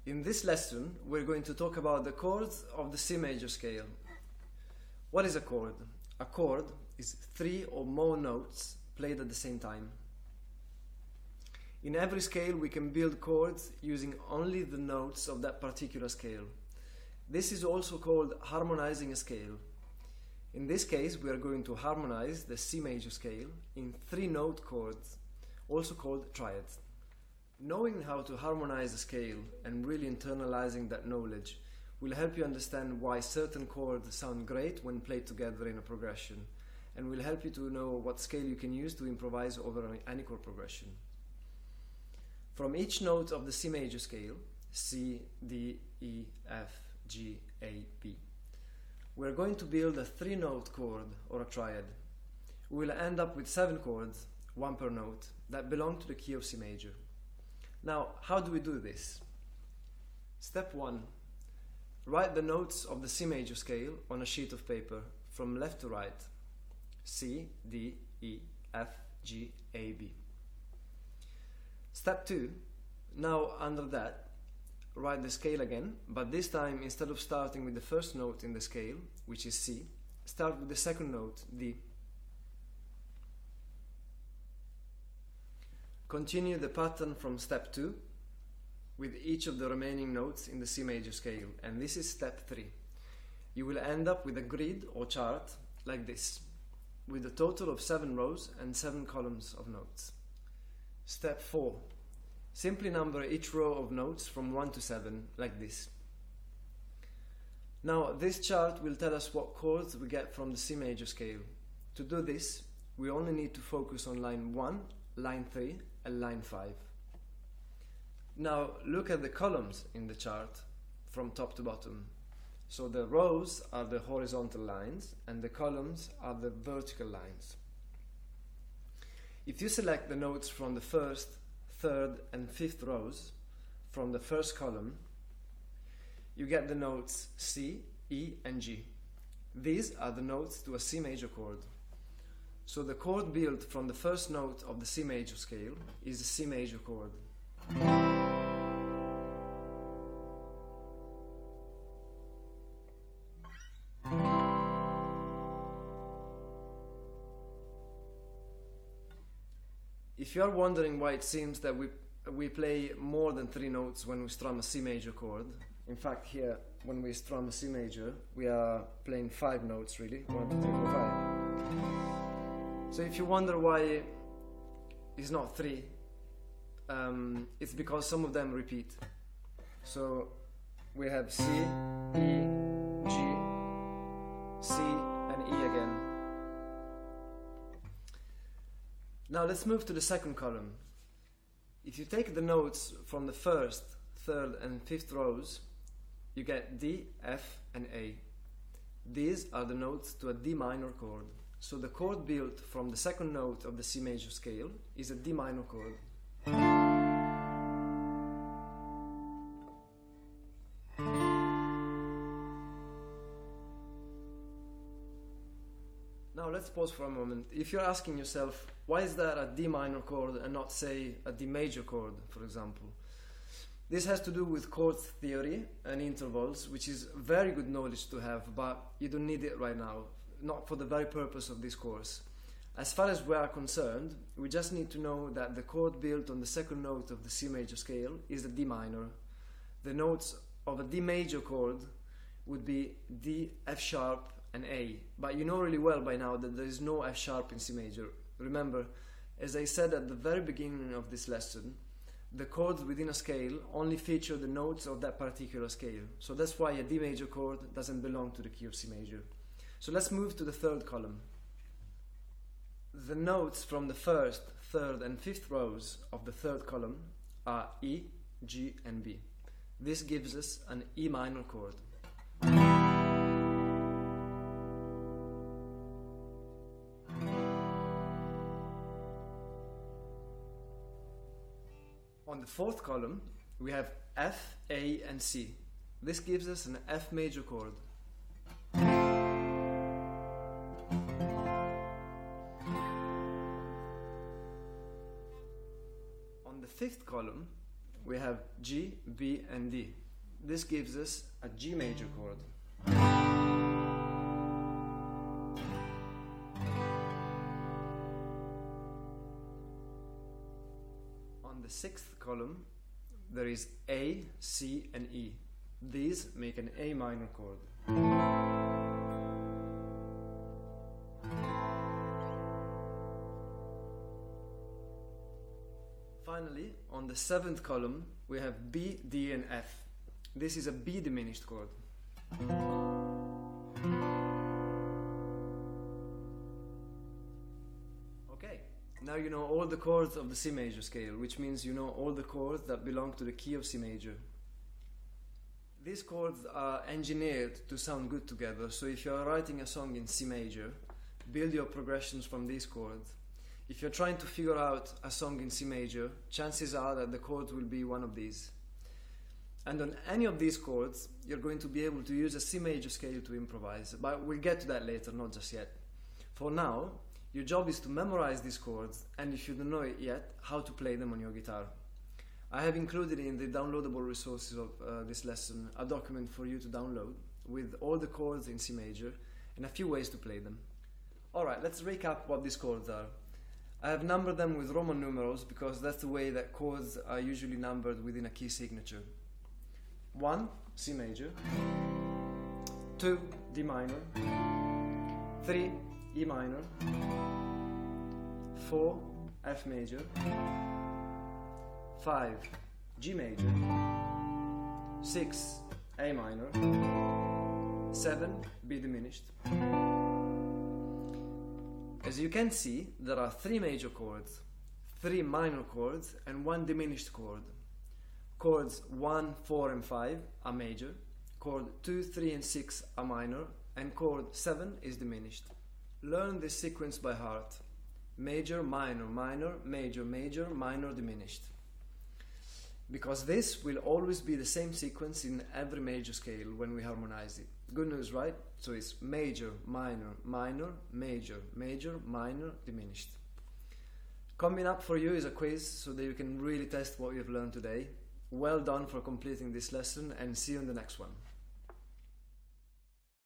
In this lesson, we're going to talk about the chords of the C major scale. What is a chord? A chord is 3 or more notes played at the same time. In every scale, we can build chords using only the notes of that particular scale. This is also called harmonizing a scale. In this case, we are going to harmonize the C major scale in 3-note chords, also called triads. Knowing how to harmonize a scale and really internalizing that knowledge will help you understand why certain chords sound great when played together in a progression, and will help you to know what scale you can use to improvise over any chord progression. From each note of the C major scale, C, D, E, F, G, A, B, we're going to build a 3-note chord or a triad. We will end up with 7 chords, 1 per note, that belong to the key of C major. Now, how do we do this? Step 1. Write the notes of the C major scale on a sheet of paper from left to right. C, D, E, F, G, A, B. Step 2. Now, under that, write the scale again, but this time, instead of starting with the first note in the scale, which is C, start with the second note, D. Continue the pattern from step 2 with each of the remaining notes in the C major scale, and this is step 3. You will end up with a grid or chart like this, with a total of 7 rows and 7 columns of notes. Step 4. Simply number each row of notes from 1 to 7, like this. Now, this chart will tell us what chords we get from the C major scale. To do this, we only need to focus on line 1, line 3, and line 5. Now, look at the columns in the chart from top to bottom. So the rows are the horizontal lines, and the columns are the vertical lines. If you select the notes from the first, third, and fifth rows from the first column, you get the notes C, E, and G. These are the notes to a C major chord. So the chord built from the first note of the C major scale is the C major chord. If you are wondering why it seems that we play more than 3 notes when we strum a C major chord, in fact here, when we strum a C major, we are playing 5 notes really, 1, 2, 3, 4, 5. So if you wonder why it's not 3, it's because some of them repeat. So we have C, E, G, C, and E again. Now let's move to the second column. If you take the notes from the first, third, and fifth rows, you get D, F, and A. These are the notes to a D minor chord. So the chord built from the second note of the C major scale is a D minor chord. Now let's pause for a moment. If you're asking yourself, why is that a D minor chord and not, say, a D major chord, for example? This has to do with chord theory and intervals, which is very good knowledge to have, but you don't need it right now, not for the very purpose of this course. As far as we are concerned, we just need to know that the chord built on the second note of the C major scale is a D minor. The notes of a D major chord would be D, F sharp, and A, but you know really well by now that there is no F sharp in C major. Remember, as I said at the very beginning of this lesson, the chords within a scale only feature the notes of that particular scale. So that's why a D major chord doesn't belong to the key of C major. So let's move to the third column. The notes from the first, third, and fifth rows of the third column are E, G, and B. This gives us an E minor chord. On the fourth column, we have F, A, and C. This gives us an F major chord. On the fifth column, we have G, B and D. This gives us a G major chord. On the sixth column there is A, C and E. These make an A minor chord. Finally, on the seventh column we have B, D and F. This is a B diminished chord. Okay, now you know all the chords of the C major scale, which means you know all the chords that belong to the key of C major. These chords are engineered to sound good together, so if you're writing a song in C major, build your progressions from these chords. If you're trying to figure out a song in C major, chances are that the chord will be one of these. And on any of these chords, you're going to be able to use a C major scale to improvise, but we'll get to that later, not just yet. For now, your job is to memorize these chords, and if you don't know it yet, how to play them on your guitar. I have included in the downloadable resources of this lesson a document for you to download with all the chords in C major and a few ways to play them. Alright, let's recap what these chords are. I have numbered them with Roman numerals because that's the way that chords are usually numbered within a key signature. 1, C major, 2, D minor, 3, E minor, 4, F major, 5, G major, 6, A minor, 7, B diminished. As you can see, there are 3 major chords, 3 minor chords and 1 diminished chord. Chords 1, 4 and 5 are major, chord 2, 3 and 6 are minor, and chord 7 is diminished. Learn this sequence by heart. Major, minor, minor, major, major, minor, diminished. Because this will always be the same sequence in every major scale when we harmonize it. Good news, right? So it's major, minor, minor, major, major, minor, diminished. Coming up for you is a quiz so that you can really test what you've learned today. Well done for completing this lesson, and see you in the next one.